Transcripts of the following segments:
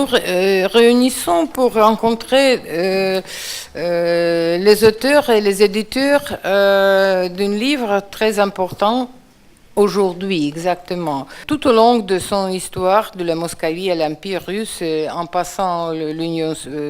réunissons pour rencontrer les auteurs et les éditeurs d'un livre très important aujourd'hui, exactement. Tout au long de son histoire, de la Moscovie à l'Empire russe, en passant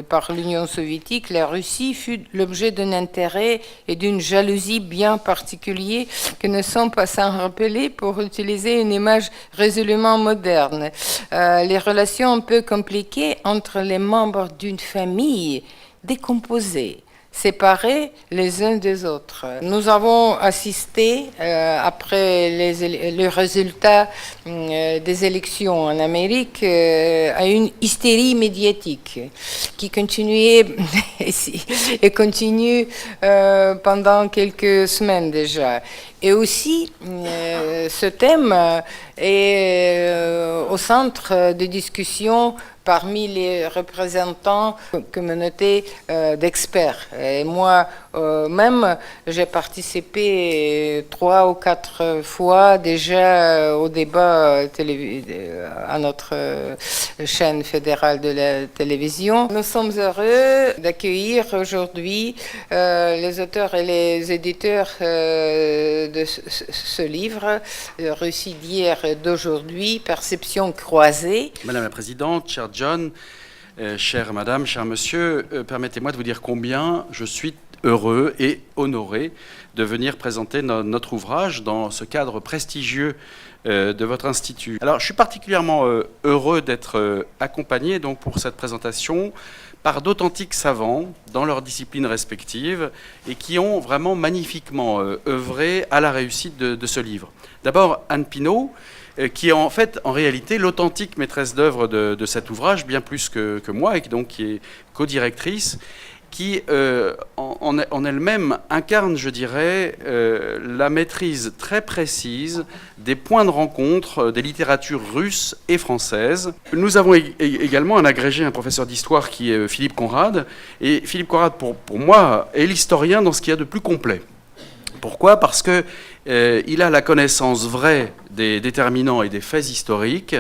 par l'Union soviétique, la Russie fut l'objet d'un intérêt et d'une jalousie bien particuliers que ne sont pas sans rappeler pour utiliser une image résolument moderne. Les relations un peu compliquées entre les membres d'une famille décomposée, séparés les uns des autres. Nous avons assisté, après le résultat des élections en Amérique, à une hystérie médiatique qui continuait et continue pendant quelques semaines déjà. Et aussi, ce thème est au centre des discussions parmi les représentants de la communauté d'experts. Et moi, même, j'ai participé 3 ou 4 fois déjà au débat à notre chaîne fédérale de la télévision. Nous sommes heureux d'accueillir aujourd'hui les auteurs et les éditeurs de ce livre, Russie d'hier et d'aujourd'hui, perception croisée. Madame la Présidente, cher John, chère Madame, cher Monsieur, permettez-moi de vous dire combien je suis heureux et honoré de venir présenter notre ouvrage dans ce cadre prestigieux de votre institut. Alors, je suis particulièrement heureux d'être accompagné donc pour cette présentation par d'authentiques savants dans leurs disciplines respectives et qui ont vraiment magnifiquement œuvré à la réussite de ce livre. D'abord, Anne Pinault, qui est en réalité l'authentique maîtresse d'œuvre de cet ouvrage, bien plus que moi, et qui est co-directrice, qui en elle-même incarne, je dirais, la maîtrise très précise des points de rencontre des littératures russes et françaises. Nous avons également un agrégé, un professeur d'histoire qui est Philippe Conrad, et Philippe Conrad, pour moi, est l'historien dans ce qu'il y a de plus complet. Pourquoi ? Parce que il a la connaissance vraie des déterminants et des faits historiques,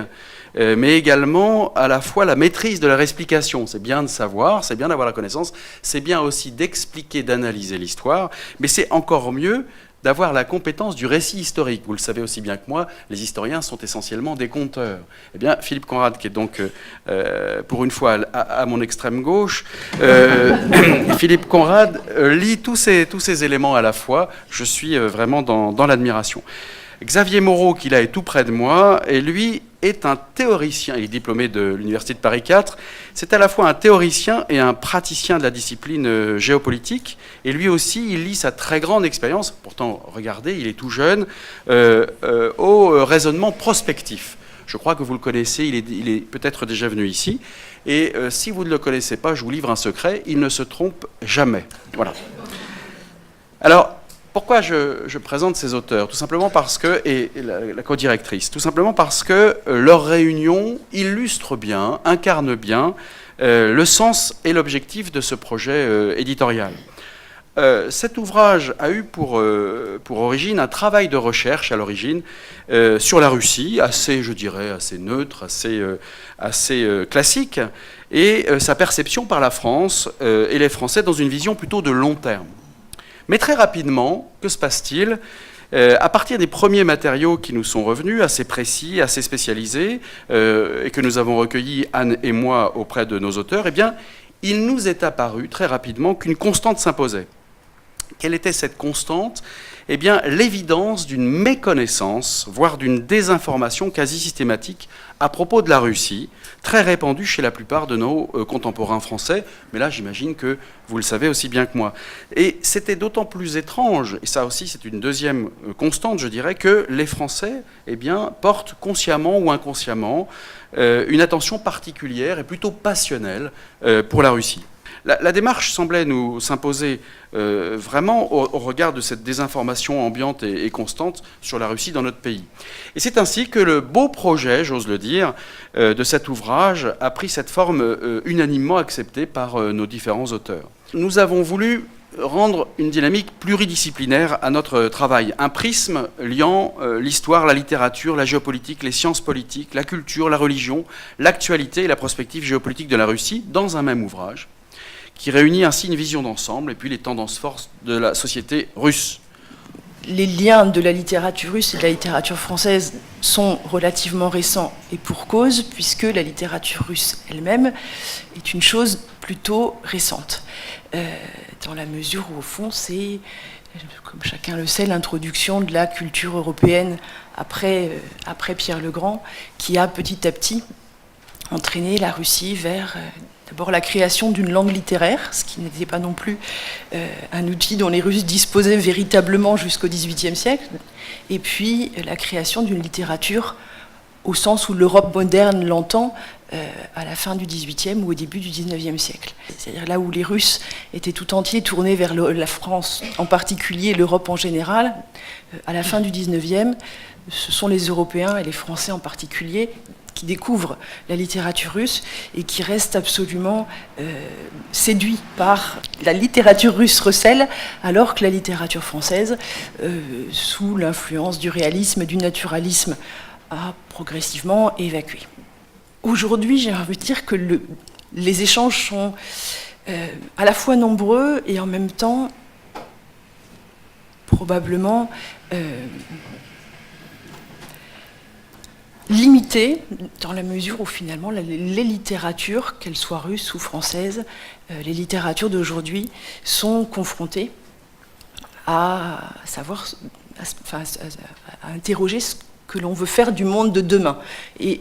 mais également à la fois la maîtrise de leur explication. C'est bien de savoir, c'est bien d'avoir la connaissance, c'est bien aussi d'expliquer, d'analyser l'histoire, mais c'est encore mieux d'avoir la compétence du récit historique. Vous le savez aussi bien que moi, les historiens sont essentiellement des conteurs. Eh bien, Philippe Conrad, qui est donc, pour une fois, à mon extrême gauche, Philippe Conrad lit tous ces éléments à la fois. Je suis vraiment dans l'admiration. Xavier Moreau, qui là est tout près de moi, et lui est un théoricien, il est diplômé de l'Université de Paris 4, c'est à la fois un théoricien et un praticien de la discipline géopolitique, et lui aussi, il lie sa très grande expérience, pourtant, regardez, il est tout jeune, au raisonnement prospectif. Je crois que vous le connaissez, il est peut-être déjà venu ici, et si vous ne le connaissez pas, je vous livre un secret, il ne se trompe jamais. Voilà. Alors, pourquoi je présente ces auteurs ? Tout simplement parce que, et la co-directrice, tout simplement parce que leur réunion illustre bien, incarne bien le sens et l'objectif de ce projet éditorial. Cet ouvrage a eu pour origine un travail de recherche à l'origine sur la Russie, assez, je dirais, assez neutre, assez classique, et sa perception par la France et les Français dans une vision plutôt de long terme. Mais très rapidement, que se passe-t-il ? À partir des premiers matériaux qui nous sont revenus, assez précis, assez spécialisés, et que nous avons recueillis, Anne et moi, auprès de nos auteurs, eh bien, il nous est apparu très rapidement qu'une constante s'imposait. Quelle était cette constante ? Eh bien, l'évidence d'une méconnaissance, voire d'une désinformation quasi systématique à propos de la Russie, très répandue chez la plupart de nos contemporains français, mais là j'imagine que vous le savez aussi bien que moi. Et c'était d'autant plus étrange, et ça aussi c'est une deuxième constante, je dirais, que les Français eh bien, portent consciemment ou inconsciemment une attention particulière et plutôt passionnelle pour la Russie. La démarche semblait nous s'imposer vraiment au regard de cette désinformation ambiante et constante sur la Russie dans notre pays. Et c'est ainsi que le beau projet, j'ose le dire, de cet ouvrage a pris cette forme unanimement acceptée par nos différents auteurs. Nous avons voulu rendre une dynamique pluridisciplinaire à notre travail. Un prisme liant l'histoire, la littérature, la géopolitique, les sciences politiques, la culture, la religion, l'actualité et la prospective géopolitique de la Russie dans un même ouvrage, qui réunit ainsi une vision d'ensemble et puis les tendances fortes de la société russe. Les liens de la littérature russe et de la littérature française sont relativement récents et pour cause, puisque la littérature russe elle-même est une chose plutôt récente. Dans la mesure où, au fond, c'est, comme chacun le sait, l'introduction de la culture européenne après Pierre le Grand, qui a petit à petit entraîné la Russie vers d'abord la création d'une langue littéraire, ce qui n'était pas non plus un outil dont les Russes disposaient véritablement jusqu'au XVIIIe siècle, et puis la création d'une littérature au sens où l'Europe moderne l'entend à la fin du XVIIIe ou au début du XIXe siècle. C'est-à-dire là où les Russes étaient tout entiers tournés vers la France en particulier, l'Europe en général, à la fin du XIXe, ce sont les Européens et les Français en particulier qui découvrent la littérature russe et qui restent absolument séduits par la littérature russe recèle, alors que la littérature française, sous l'influence du réalisme, du naturalisme, a progressivement évacué. Aujourd'hui, j'ai envie de dire que les échanges sont à la fois nombreux et en même temps probablement limités dans la mesure où finalement les littératures, qu'elles soient russes ou françaises, les littératures d'aujourd'hui sont confrontées à savoir, à interroger ce que l'on veut faire du monde de demain. Et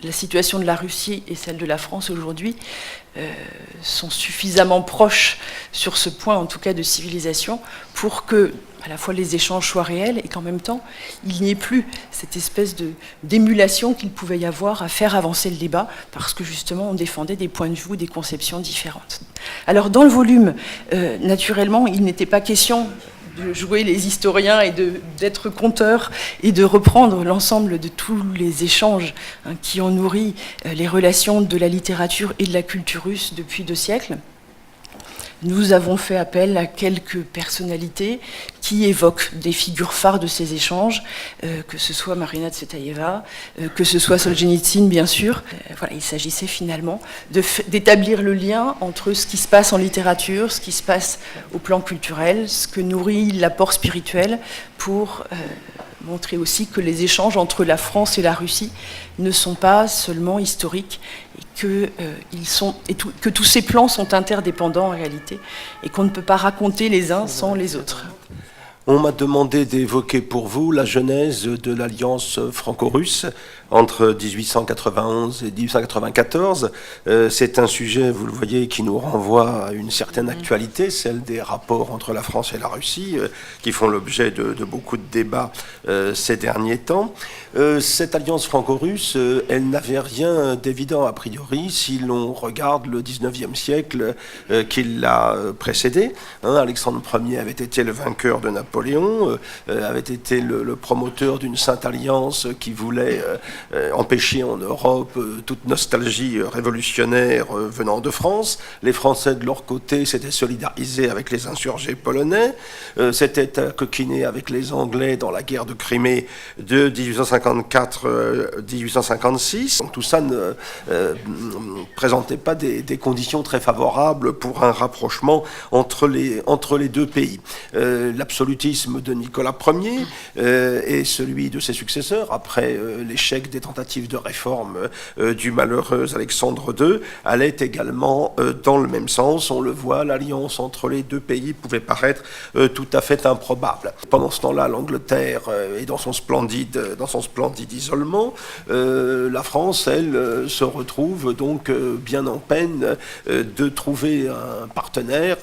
la situation de la Russie et celle de la France aujourd'hui sont suffisamment proches sur ce point, en tout cas de civilisation, pour que à la fois les échanges soient réels et qu'en même temps, il n'y ait plus cette espèce d'émulation qu'il pouvait y avoir à faire avancer le débat, parce que justement, on défendait des points de vue, des conceptions différentes. Alors, dans le volume, naturellement, il n'était pas question de jouer les historiens et d'être conteur et de reprendre l'ensemble de tous les échanges qui ont nourri les relations de la littérature et de la culture russe depuis 2 siècles. Nous avons fait appel à quelques personnalités qui évoquent des figures phares de ces échanges, que ce soit Marina Tsvetaeva, que ce soit Solzhenitsyn, bien sûr. Voilà, il s'agissait finalement d'établir le lien entre ce qui se passe en littérature, ce qui se passe au plan culturel, ce que nourrit l'apport spirituel, pour montrer aussi que les échanges entre la France et la Russie ne sont pas seulement historiques, et que tous ces plans sont interdépendants en réalité, et qu'on ne peut pas raconter les uns sans les autres. On m'a demandé d'évoquer pour vous la genèse de l'alliance franco-russe entre 1891 et 1894. C'est un sujet, vous le voyez, qui nous renvoie à une certaine actualité, celle des rapports entre la France et la Russie, qui font l'objet de beaucoup de débats ces derniers temps. Cette alliance franco-russe, elle n'avait rien d'évident a priori si l'on regarde le 19e siècle qui l'a précédé. Alexandre Ier avait été le vainqueur de Napoléon, avait été le promoteur d'une sainte alliance qui voulait empêcher en Europe toute nostalgie révolutionnaire venant de France. Les Français, de leur côté, s'étaient solidarisés avec les insurgés polonais, s'étaient coquinés avec les Anglais dans la guerre de Crimée de 1854-1856. Donc tout ça ne présentait pas des conditions très favorables pour un rapprochement entre les 2 pays. L'absolutisme de Nicolas Ier et celui de ses successeurs, après l'échec des tentatives de réforme du malheureux Alexandre II, allaient également dans le même sens. On le voit, l'alliance entre les 2 pays pouvait paraître tout à fait improbable. Pendant ce temps-là, l'Angleterre est dans son splendide isolement. La France, elle, se retrouve donc bien en peine de trouver un partenaire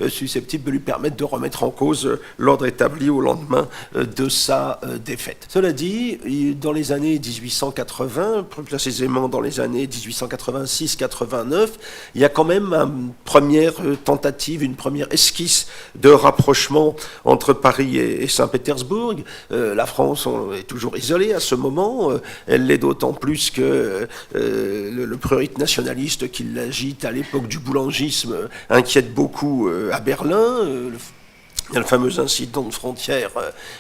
susceptible de lui permettre de remettre en cause l'ordre établi au lendemain de sa défaite. Cela dit, dans les années 1800, 1880, plus précisément dans les années 1886-89, il y a quand même une première tentative, une première esquisse de rapprochement entre Paris et Saint-Pétersbourg. La France est toujours isolée à ce moment. Elle l'est d'autant plus que le prurite nationaliste qui l'agite à l'époque du boulangisme inquiète beaucoup à Berlin. Il y a le fameux incident de frontière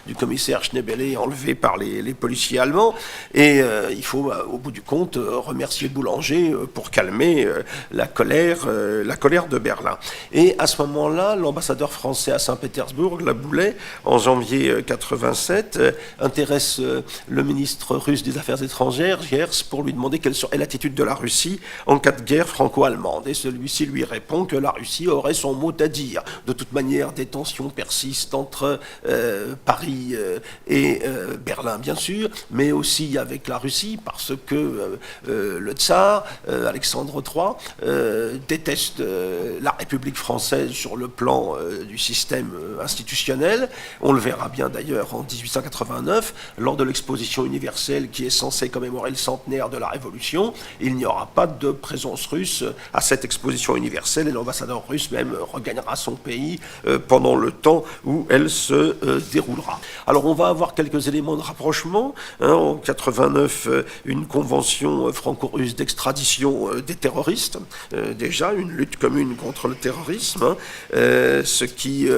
du commissaire Schneebele enlevé par les policiers allemands. Et il faut, au bout du compte, remercier Boulanger pour calmer la colère de Berlin. Et à ce moment-là, l'ambassadeur français à Saint-Pétersbourg, Laboulet, en janvier 87, intéresse le ministre russe des Affaires étrangères, Gers, pour lui demander quelle serait l'attitude de la Russie en cas de guerre franco-allemande. Et celui-ci lui répond que la Russie aurait son mot à dire. De toute manière, des tensions persiste entre Paris et Berlin, bien sûr, mais aussi avec la Russie, parce que le tsar, Alexandre III, déteste la République française sur le plan du système institutionnel. On le verra bien d'ailleurs en 1889, lors de l'exposition universelle qui est censée commémorer le centenaire de la Révolution. Il n'y aura pas de présence russe à cette exposition universelle et l'ambassadeur russe même regagnera son pays pendant le temps où elle se déroulera. Alors on va avoir quelques éléments de rapprochement. En 89, une convention franco-russe d'extradition des terroristes. Déjà, une lutte commune contre le terrorisme, ce qui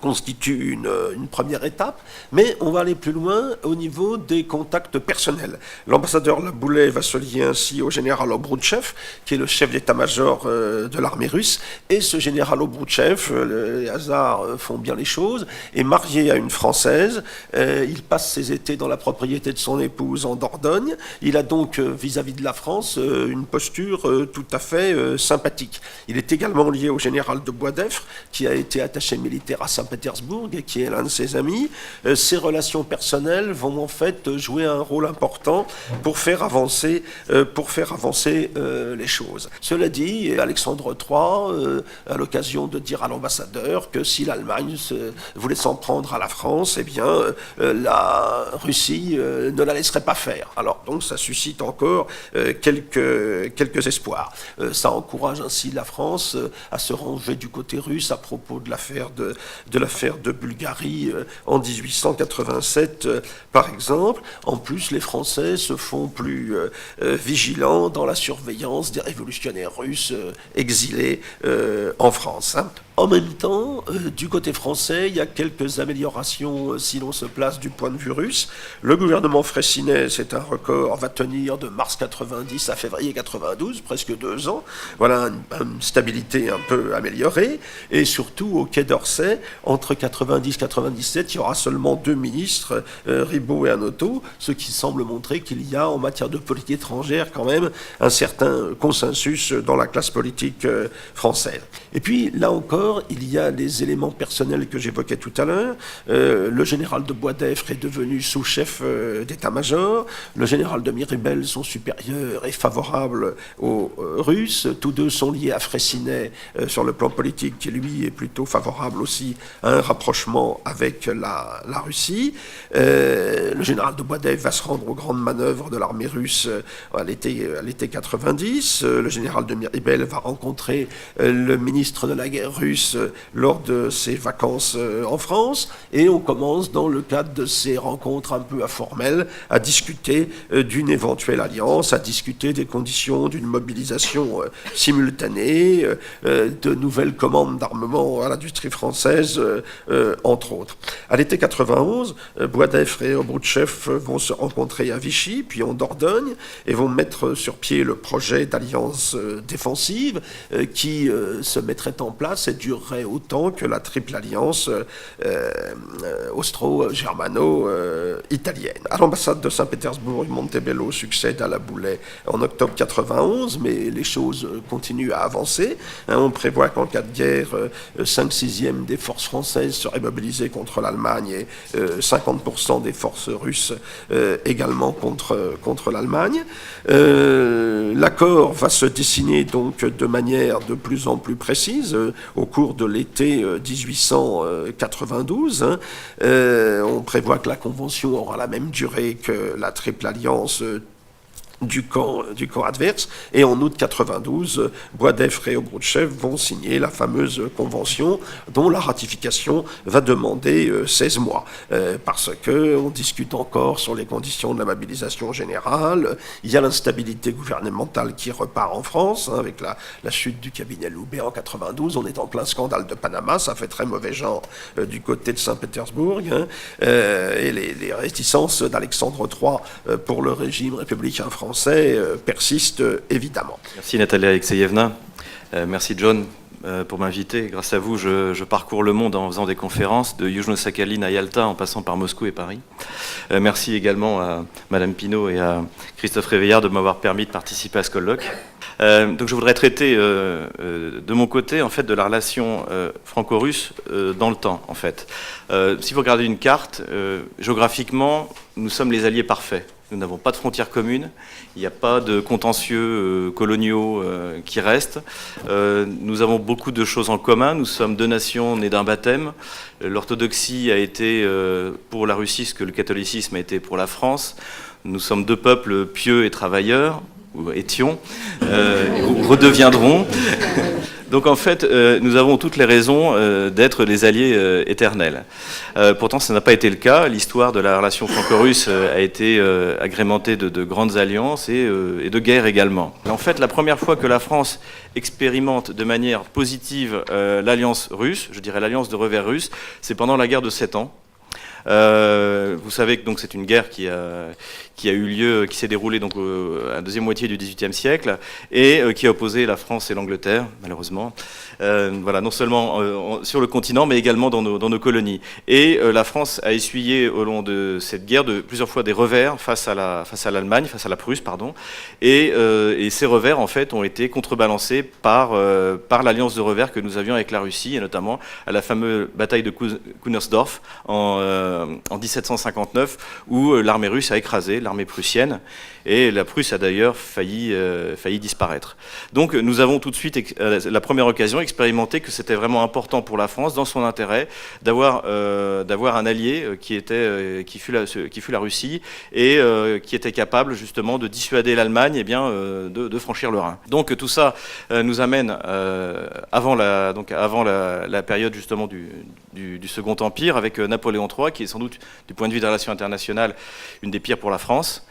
constitue une première étape, mais on va aller plus loin au niveau des contacts personnels. L'ambassadeur Laboulet va se lier ainsi au général Obroutchev, qui est le chef d'état-major de l'armée russe, et ce général Obroutchev, les hasards font bien les choses, est marié à une Française. Il passe ses étés dans la propriété de son épouse en Dordogne. Il a donc, vis-à-vis de la France, une posture tout à fait sympathique. Il est également lié au général de Boisdeffre, qui a été attaché militaire à Saint-Pétersbourg et qui est l'un de ses amis. Ces relations personnelles vont en fait jouer un rôle important pour faire avancer les choses. Cela dit, Alexandre III a l'occasion de dire à l'ambassadeur que si l'Allemagne voulait s'en prendre à la France, eh bien la Russie ne la laisserait pas faire. Alors donc ça suscite encore quelques espoirs. Ça encourage ainsi la France à se ranger du côté russe à propos de l'affaire de Bulgarie en 1887, par exemple. En plus, les Français se font plus vigilants dans la surveillance des révolutionnaires russes exilés en France. En même temps, du côté français, il y a quelques améliorations si l'on se place du point de vue russe. Le gouvernement Freycinet, c'est un record, va tenir de mars 90 à février 92, presque 2 ans. Voilà une stabilité un peu améliorée. Et surtout, au Quai d'Orsay, entre 90 et 97, il y aura seulement 2 ministres, Ribot et Hanoteau, ce qui semble montrer qu'il y a en matière de politique étrangère quand même un certain consensus dans la classe politique française. Et puis, là encore, il y a les éléments personnels que j'évoquais tout à l'heure. Le général de Boisdeffre est devenu sous-chef d'état-major. Le général de Miribel, son supérieur, est favorable aux Russes. Tous deux sont liés à Freycinet sur le plan politique, qui lui est plutôt favorable aussi à un rapprochement avec la Russie. Le général de Boisdeffre va se rendre aux grandes manœuvres de l'armée russe à l'été 90. Le général de Miribel va rencontrer le ministre de la guerre russe lors de ses vacances en France, et on commence dans le cadre de ces rencontres un peu informelles à discuter d'une éventuelle alliance, à discuter des conditions d'une mobilisation simultanée, de nouvelles commandes d'armement à l'industrie française, entre autres. À l'été 91, Boisdeffre et Obroutchev vont se rencontrer à Vichy, puis en Dordogne, et vont mettre sur pied le projet d'alliance défensive qui se mettrait en place et durerait autant que la triple alliance austro-germano-italienne. À l'ambassade de Saint-Pétersbourg, Montebello succède à Laboulet en octobre 91, mais les choses continuent à avancer. On prévoit qu'en cas de guerre, 5/6 des forces françaises seraient mobilisées contre l'Allemagne et 50% des forces russes également contre l'Allemagne. L'accord va se dessiner donc de manière de plus en plus précise au cours de l'été 1892. On prévoit que la Convention aura la même durée que la Triple Alliance du camp adverse, et en août 92, Boisdeffre et Obroutchev vont signer la fameuse convention dont la ratification va demander 16 mois, parce qu'on discute encore sur les conditions de la mobilisation générale. Il y a l'instabilité gouvernementale qui repart en France, avec la chute du cabinet Loubet en 92, on est en plein scandale de Panama, ça fait très mauvais genre du côté de Saint-Pétersbourg, et les réticences d'Alexandre III pour le régime républicain français persiste évidemment. Merci Natalia Alexeyevna, merci John pour m'inviter. Grâce à vous, je parcours le monde en faisant des conférences de Yuzhno-Sakhaline à Yalta en passant par Moscou et Paris. Merci également à Madame Pinault et à Christophe Réveillard de m'avoir permis de participer à ce colloque. Donc je voudrais traiter de mon côté en fait de la relation franco-russe dans le temps en fait. Si vous regardez une carte, géographiquement, nous sommes les alliés parfaits. Nous n'avons pas de frontières communes, il n'y a pas de contentieux coloniaux qui restent. Nous avons beaucoup de choses en commun, nous sommes deux nations nées d'un baptême. L'orthodoxie a été pour la Russie ce que le catholicisme a été pour la France. Nous sommes deux peuples pieux et travailleurs, ou étions, ou redeviendrons. Donc en fait, nous avons toutes les raisons d'être des alliés éternels. Pourtant, ça n'a pas été le cas. L'histoire de la relation franco-russe a été agrémentée de grandes alliances et de guerres également. En fait, la première fois que la France expérimente de manière positive l'alliance russe, je dirais l'alliance de revers russe, c'est pendant la guerre de 7 ans. Vous savez que donc c'est une guerre qui a eu lieu, qui s'est déroulée donc à la deuxième moitié du XVIIIe siècle et qui a opposé la France et l'Angleterre, malheureusement. Voilà, non seulement sur le continent, mais également dans nos colonies. Et la France a essuyé au long de cette guerre plusieurs fois des revers face à l'Allemagne, face à la Prusse, pardon. Et ces revers en fait ont été contrebalancés par l'alliance de revers que nous avions avec la Russie, et notamment à la fameuse bataille de Kunersdorf en 1759, où l'armée russe a écrasé l'armée prussienne, et la Prusse a d'ailleurs failli disparaître. Donc nous avons tout de suite, la première occasion, expérimenté que c'était vraiment important pour la France, dans son intérêt, d'avoir un allié qui fut la Russie, et qui était capable justement de dissuader l'Allemagne de franchir le Rhin. Donc tout ça nous amène avant la période justement du Second Empire, avec Napoléon III, qui est sans doute, du point de vue des relations internationales, une des pires pour la France.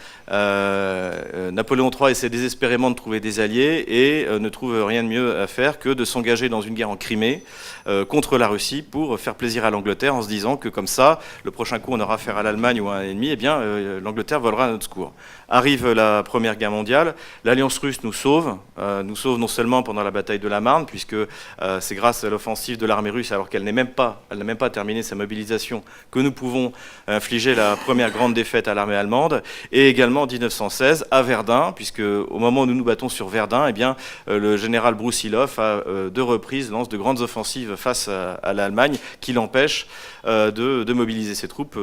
Napoléon III essaie désespérément de trouver des alliés et ne trouve rien de mieux à faire que de s'engager dans une guerre en Crimée contre la Russie pour faire plaisir à l'Angleterre, en se disant que comme ça, le prochain coup on aura affaire à l'Allemagne ou à un ennemi, l'Angleterre volera à notre secours. Arrive la Première Guerre mondiale, l'Alliance russe nous sauve non seulement pendant la bataille de la Marne, puisque c'est grâce à l'offensive de l'armée russe, alors qu'elle n'a même pas terminé sa mobilisation, que nous pouvons infliger la première grande défaite à l'armée allemande, et également en 1916 à Verdun, puisque au moment où nous nous battons sur Verdun, le général Broussilov à 2 reprises lance de grandes offensives face à l'Allemagne, qui l'empêche de mobiliser ses troupes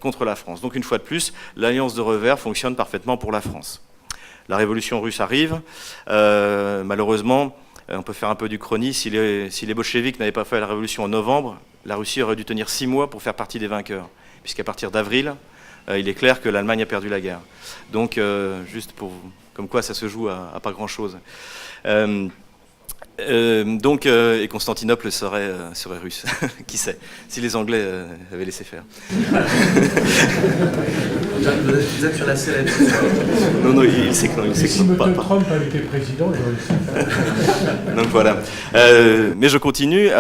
contre la France. Donc une fois de plus, l'alliance de revers fonctionne parfaitement pour la France. La révolution russe arrive, malheureusement, on peut faire un peu d'Uchronie, si les bolcheviks n'avaient pas fait la révolution en novembre, la Russie aurait dû tenir 6 mois pour faire partie des vainqueurs, puisqu'à partir d'avril, il est clair que l'Allemagne a perdu la guerre. Donc, juste comme quoi ça se joue à pas grand-chose. Et Constantinople serait russe, qui sait, si les Anglais avaient laissé faire. Vous êtes sur la sellette. Non, il sait que non. Si M. Trump avait été président, j'aurais laissé faire. Donc voilà. Mais je continue.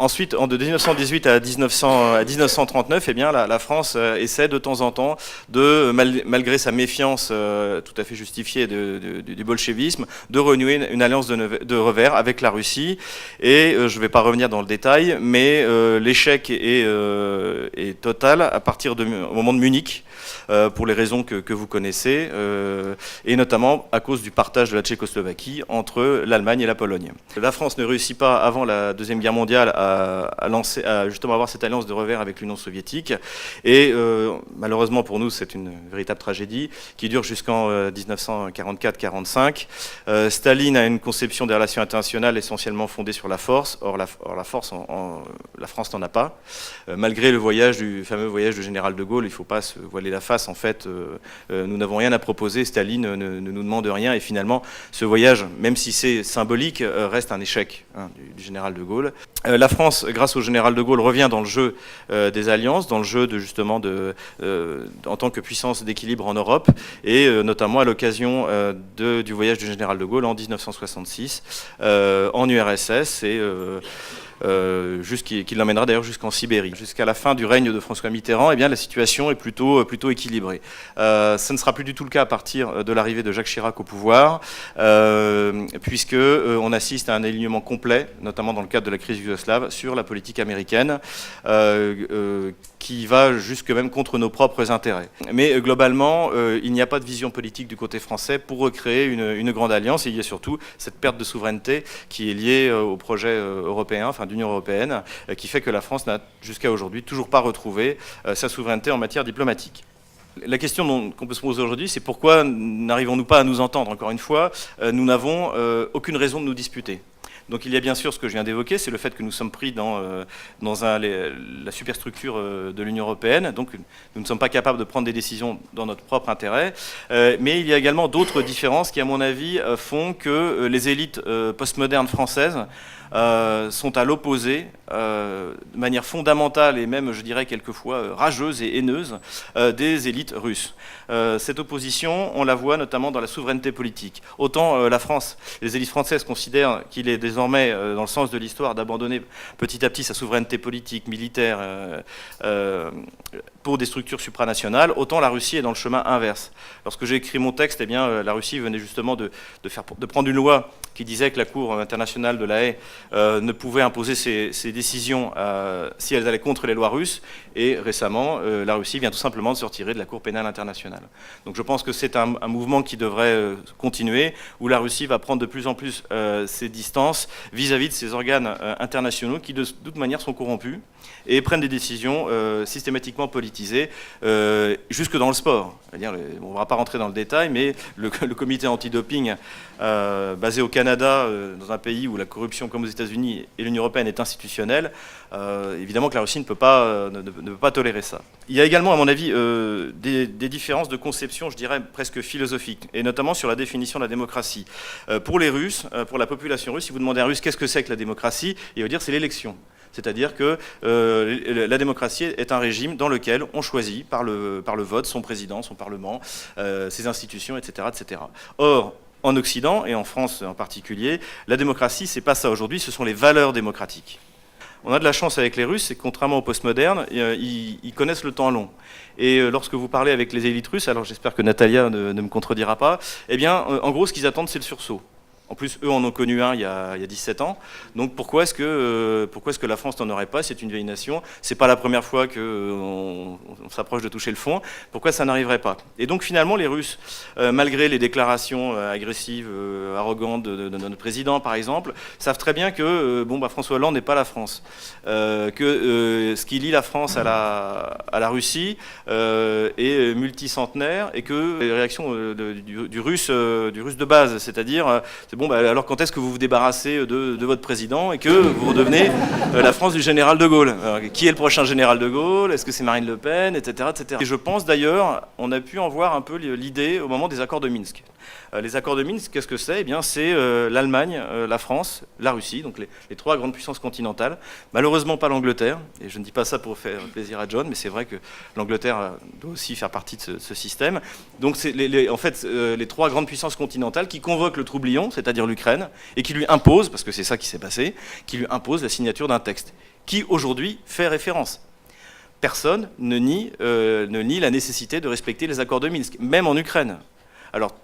Ensuite, de 1918 à 1939, la France essaie de temps en temps, malgré sa méfiance tout à fait justifiée du bolchevisme, de renouer une alliance de revers avec la Russie. Et je ne vais pas revenir dans le détail, mais l'échec est total au moment de Munich, pour les raisons que vous connaissez, et notamment à cause du partage de la Tchécoslovaquie entre l'Allemagne et la Pologne. La France ne réussit pas, avant la Deuxième Guerre mondiale, à justement avoir cette alliance de revers avec l'Union soviétique, et malheureusement pour nous, c'est une véritable tragédie qui dure jusqu'en 1944-45. Staline a une conception des relations internationales essentiellement fondée sur la force. Or la force, la France n'en a pas. Malgré le fameux voyage du général de Gaulle, il ne faut pas se voiler la face. En fait, nous n'avons rien à proposer. Staline ne nous demande rien. Et finalement, ce voyage, même si c'est symbolique, reste un échec du général de Gaulle. La France, grâce au général de Gaulle, revient dans le jeu des alliances, dans le jeu en tant que puissance d'équilibre en Europe, et notamment à l'occasion du voyage du général de Gaulle en 1966 en URSS, et qui l'emmènera d'ailleurs jusqu'en Sibérie. Jusqu'à la fin du règne de François Mitterrand, eh bien, la situation est plutôt équilibrée. Ce ne sera plus du tout le cas à partir de l'arrivée de Jacques Chirac au pouvoir, puisque on assiste à un alignement complet, notamment dans le cadre de la crise yougoslave, sur la politique américaine, qui va jusque même contre nos propres intérêts. Mais globalement, il n'y a pas de vision politique du côté français pour recréer une grande alliance, et il y a surtout cette perte de souveraineté qui est liée au projet européen, enfin d'Union européenne, qui fait que la France n'a jusqu'à aujourd'hui toujours pas retrouvé sa souveraineté en matière diplomatique. La question qu'on peut se poser aujourd'hui, c'est pourquoi n'arrivons-nous pas à nous entendre? Encore une fois, nous n'avons aucune raison de nous disputer. Donc il y a bien sûr ce que je viens d'évoquer, c'est le fait que nous sommes pris dans la superstructure de l'Union européenne, donc nous ne sommes pas capables de prendre des décisions dans notre propre intérêt, mais il y a également d'autres différences qui, à mon avis, font que les élites postmodernes françaises sont à l'opposé, de manière fondamentale et même, je dirais, quelquefois rageuse et haineuse, des élites russes. Cette opposition, on la voit notamment dans la souveraineté politique. Autant la France, les élites françaises considèrent qu'il est désormais, dans le sens de l'histoire, d'abandonner petit à petit sa souveraineté politique, militaire, pour des structures supranationales, autant la Russie est dans le chemin inverse. Lorsque j'ai écrit mon texte, eh bien, la Russie venait justement de prendre une loi qui disait que la Cour internationale de la Haye ne pouvait imposer ses décisions si elles allaient contre les lois russes, et récemment, la Russie vient tout simplement de se retirer de la Cour pénale internationale. Donc je pense que c'est un mouvement qui devrait continuer, où la Russie va prendre de plus en plus ses distances vis-à-vis de ces organes internationaux qui de toute manière sont corrompus et prennent des décisions systématiquement politisées, jusque dans le sport. C'est-à-dire, on ne va pas rentrer dans le détail, mais le comité antidoping basé au Canada, dans un pays où la corruption, comme aux États-Unis et l'Union européenne, est institutionnelle, évidemment que la Russie ne peut pas tolérer ça. Il y a également, à mon avis, des différences de conception, je dirais, presque philosophiques, et notamment sur la définition de la démocratie. Pour les Russes, pour la population russe, si vous demandez à un Russe qu'est-ce que c'est que la démocratie, il va dire c'est l'élection. C'est-à-dire que la démocratie est un régime dans lequel on choisit par le vote son président, son parlement, ses institutions, etc., etc. Or, en Occident, et en France en particulier, la démocratie, c'est pas ça aujourd'hui, ce sont les valeurs démocratiques. On a de la chance avec les Russes, c'est que contrairement aux postmodernes, ils connaissent le temps long. Et lorsque vous parlez avec les élites russes, alors j'espère que Natalia ne me contredira pas, eh bien, en gros, ce qu'ils attendent, c'est le sursaut. En plus, eux en ont connu un il y a 17 ans. Donc pourquoi est-ce que la France n'en aurait pas? C'est une vieille nation. C'est pas la première fois qu'on s'approche de toucher le fond. Pourquoi ça n'arriverait pas? Et donc finalement, les Russes, malgré les déclarations agressives, arrogantes de notre président, par exemple, savent très bien que François Hollande n'est pas la France. Que ce qui lie la France à la Russie est multicentenaire, et que les réactions du russe de base, c'est-à-dire alors quand est-ce que vous vous débarrassez de votre président et que vous redevenez la France du général de Gaulle? Alors, qui est le prochain général de Gaulle? Est-ce que c'est Marine Le Pen, etc., etc. Et je pense d'ailleurs, on a pu en voir un peu l'idée au moment des accords de Minsk. Les accords de Minsk, qu'est-ce que c'est? Eh bien, c'est l'Allemagne, la France, la Russie, donc les trois grandes puissances continentales. Malheureusement pas l'Angleterre, et je ne dis pas ça pour faire plaisir à John, mais c'est vrai que l'Angleterre doit aussi faire partie de ce système. Donc c'est en fait les trois grandes puissances continentales qui convoquent le troublion, c'est-à-dire l'Ukraine, et qui lui imposent, parce que c'est ça qui s'est passé, qui lui imposent la signature d'un texte, qui aujourd'hui fait référence. Personne ne nie la nécessité de respecter les accords de Minsk, même en Ukraine. Alors,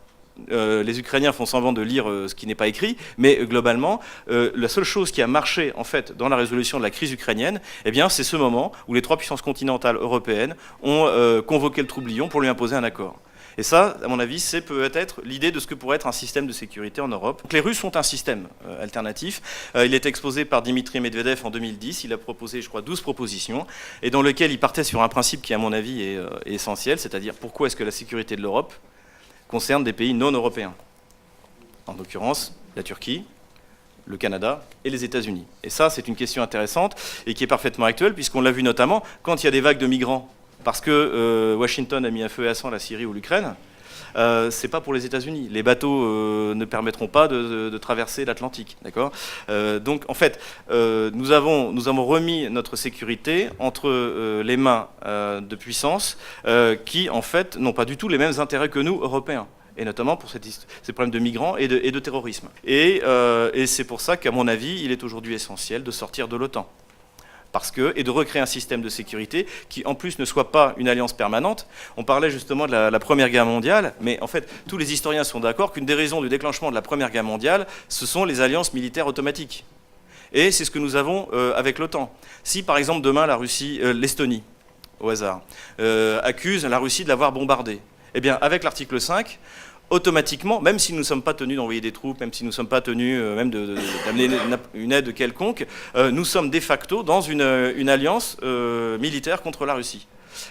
les Ukrainiens font semblant de lire ce qui n'est pas écrit, mais globalement, la seule chose qui a marché en fait dans la résolution de la crise ukrainienne, eh bien, c'est ce moment où les trois puissances continentales européennes ont convoqué le troublion pour lui imposer un accord. Et ça, à mon avis, c'est peut-être l'idée de ce que pourrait être un système de sécurité en Europe. Donc, les Russes ont un système alternatif. Il est exposé par Dimitri Medvedev en 2010. Il a proposé, je crois, 12 propositions, et dans lequel il partait sur un principe qui, à mon avis, est essentiel, c'est-à-dire pourquoi est-ce que la sécurité de l'Europe concerne des pays non européens. En l'occurrence, la Turquie, le Canada et les États-Unis. Et ça, c'est une question intéressante et qui est parfaitement actuelle, puisqu'on l'a vu notamment quand il y a des vagues de migrants, parce que Washington a mis un feu et à sang la Syrie ou l'Ukraine. C'est pas pour les États-Unis. Les bateaux ne permettront pas de traverser l'Atlantique, d'accord ? Donc, en fait, nous avons remis notre sécurité entre les mains de puissances qui, en fait, n'ont pas du tout les mêmes intérêts que nous, Européens, et notamment pour ces problèmes de migrants et de terrorisme. Et c'est pour ça qu'à mon avis, il est aujourd'hui essentiel de sortir de l'OTAN. Et de recréer un système de sécurité qui, en plus, ne soit pas une alliance permanente. On parlait justement de la Première Guerre mondiale, mais en fait, tous les historiens sont d'accord qu'une des raisons du déclenchement de la Première Guerre mondiale, ce sont les alliances militaires automatiques. Et c'est ce que nous avons avec l'OTAN. Si, par exemple, demain, la Russie, l'Estonie, au hasard, accuse la Russie de l'avoir bombardée, eh bien, avec l'article 5, automatiquement, même si nous ne sommes pas tenus d'envoyer des troupes, même si nous ne sommes pas tenus même d'amener une aide quelconque, nous sommes de facto dans une alliance militaire contre la Russie.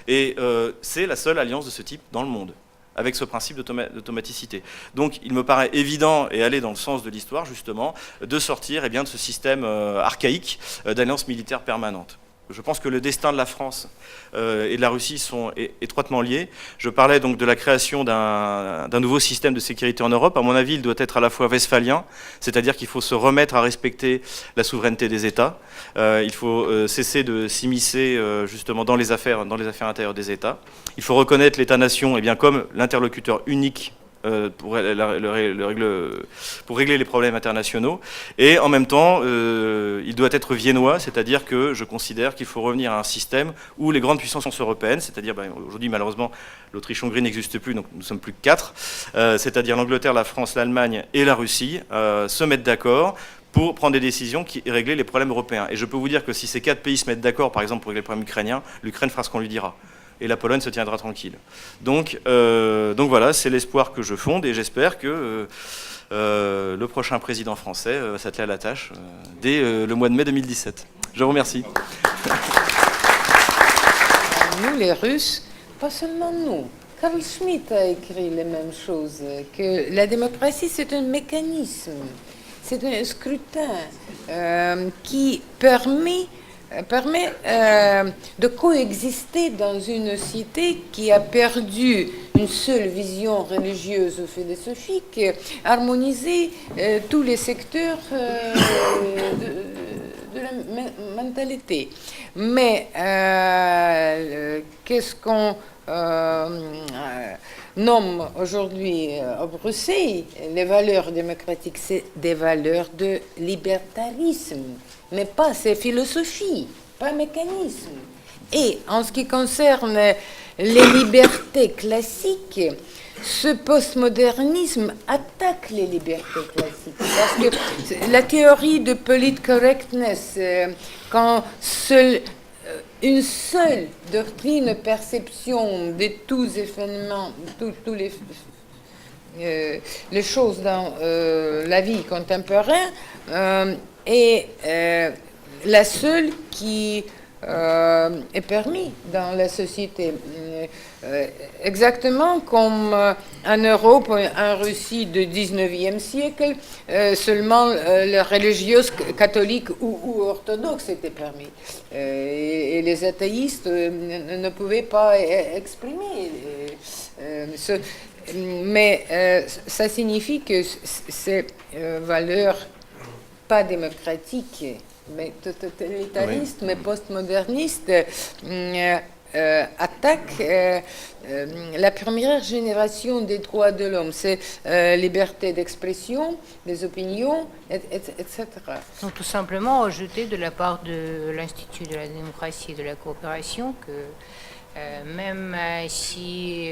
Et c'est la seule alliance de ce type dans le monde, avec ce principe d'automaticité. Donc il me paraît évident, et aller dans le sens de l'histoire justement, de sortir de ce système archaïque d'alliance militaire permanente. Je pense que le destin de la France et de la Russie sont étroitement liés. Je parlais donc de la création d'un nouveau système de sécurité en Europe. À mon avis, il doit être à la fois westphalien, c'est-à-dire qu'il faut se remettre à respecter la souveraineté des États. Il faut cesser de s'immiscer justement dans les affaires intérieures des États. Il faut reconnaître l'État-nation comme l'interlocuteur unique pour régler les problèmes internationaux. Et en même temps, il doit être viennois, c'est-à-dire que je considère qu'il faut revenir à un système où les grandes puissances européennes, c'est-à-dire aujourd'hui malheureusement l'Autriche-Hongrie n'existe plus, donc nous ne sommes plus que 4, c'est-à-dire l'Angleterre, la France, l'Allemagne et la Russie, se mettent d'accord pour prendre des décisions qui régler les problèmes européens. Et je peux vous dire que si ces 4 pays se mettent d'accord, par exemple pour régler les problèmes ukrainiens, l'Ukraine fera ce qu'on lui dira. Et la Pologne se tiendra tranquille. Donc voilà, c'est l'espoir que je fonde, et j'espère que le prochain président français va s'atteler à la tâche dès le mois de mai 2017. Je vous remercie. Nous, les Russes, pas seulement nous. Carl Schmitt a écrit les mêmes choses, que la démocratie, c'est un mécanisme, c'est un scrutin qui permet de coexister dans une cité qui a perdu une seule vision religieuse ou philosophique, harmoniser tous les secteurs de la mentalité. Mais qu'est-ce qu'on nomme aujourd'hui à Bruxelles les valeurs démocratiques? C'est des valeurs de libertarisme, mais pas ces philosophies, pas mécanisme. Et en ce qui concerne les libertés classiques, ce postmodernisme attaque les libertés classiques. Parce que la théorie de politcorrectness, quand une seule doctrine, perception de tous les phénomènes, tous les choses dans la vie contemporaine, est la seule qui est permise dans la société. Exactement comme en Europe, en Russie du 19e siècle, seulement les religieuses catholiques ou orthodoxes étaient permis. Et les athéistes ne pouvaient pas exprimer. Mais ça signifie que ces valeurs pas démocratiques, mais totalitaristes, mais postmodernistes, attaquent la première génération des droits de l'homme. C'est liberté d'expression, des opinions, etc. Donc tout simplement ajouter de la part de l'Institut de la démocratie et de la coopération que même si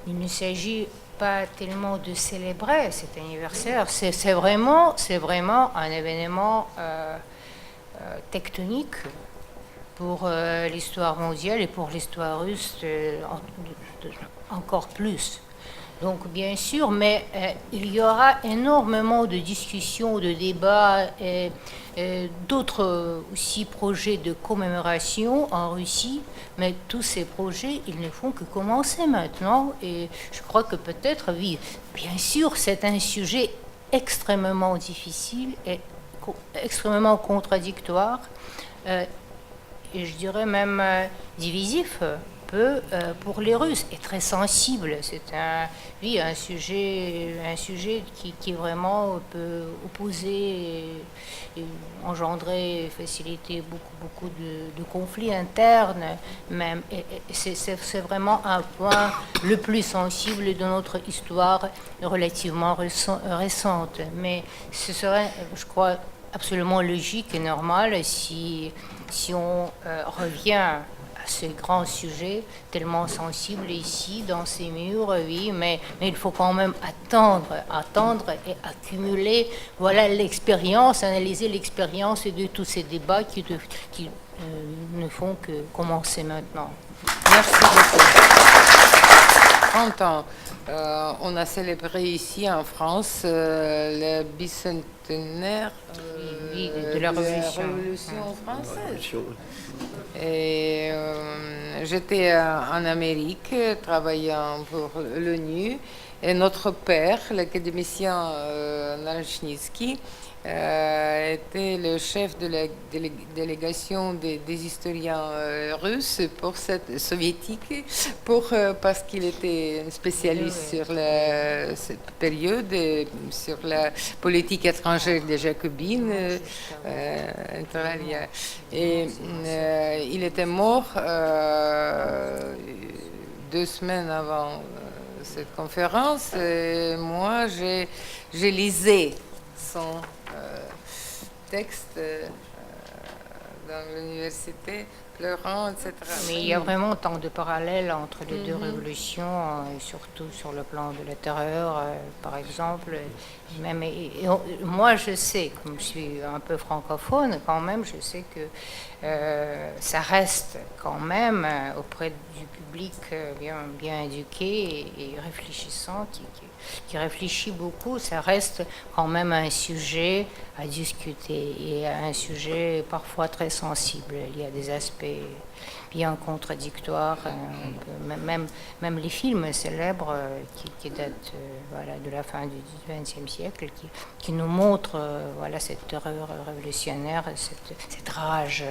il ne s'agit pas tellement de célébrer cet anniversaire, c'est vraiment un événement tectonique pour l'histoire mondiale et pour l'histoire russe encore plus. Donc bien sûr, mais il y aura énormément de discussions, de débats et d'autres aussi projets de commémoration en Russie, mais tous ces projets, ils ne font que commencer maintenant et je crois que peut-être, oui, bien sûr, c'est un sujet extrêmement difficile et extrêmement contradictoire et je dirais même divisif. Pour les Russes est très sensible. C'est un sujet qui vraiment peut opposer et engendrer, faciliter beaucoup de conflits internes même. Et c'est vraiment un point le plus sensible de notre histoire relativement récente. Mais ce serait, je crois, absolument logique et normal si on revient à ce grand sujet tellement sensible ici dans ces murs, oui, mais il faut quand même attendre et accumuler, voilà, l'expérience, analyser l'expérience de tous ces débats qui ne font que commencer maintenant. Merci beaucoup. 30 ans. On a célébré ici en France le bicentenaire de la Révolution française. Et j'étais en Amérique travaillant pour l'ONU et notre père, l'académicien Narachnitzky, était le chef de la délégation des historiens russes pour soviétique, parce qu'il était spécialiste sur cette période, sur la politique étrangère des Jacobines. Et il était mort 2 semaines avant cette conférence. Et moi, j'ai lisé son texte dans l'université, pleurant, etc. Mais il y a vraiment tant de parallèles entre les deux révolutions, et surtout sur le plan de la terreur, par exemple. Même, moi, je sais, comme je suis un peu francophone, quand même, je sais que ça reste quand même auprès du public bien éduqué et réfléchissant, qui réfléchit beaucoup, ça reste quand même un sujet à discuter et un sujet parfois très sensible. Il y a des aspects bien contradictoires, même les films célèbres qui datent voilà, de la fin du XXe siècle, qui nous montrent voilà, cette terreur révolutionnaire, cette rage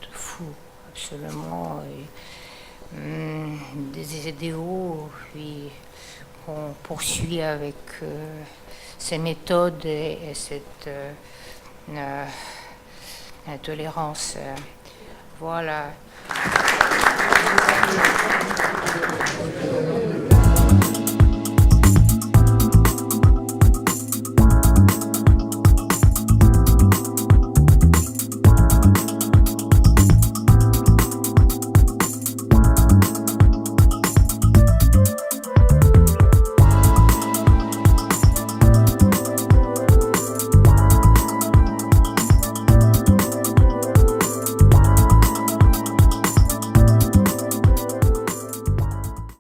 de fou, absolument, des idéaux, puis qu'on poursuit avec ces méthodes et cette intolérance. Voilà.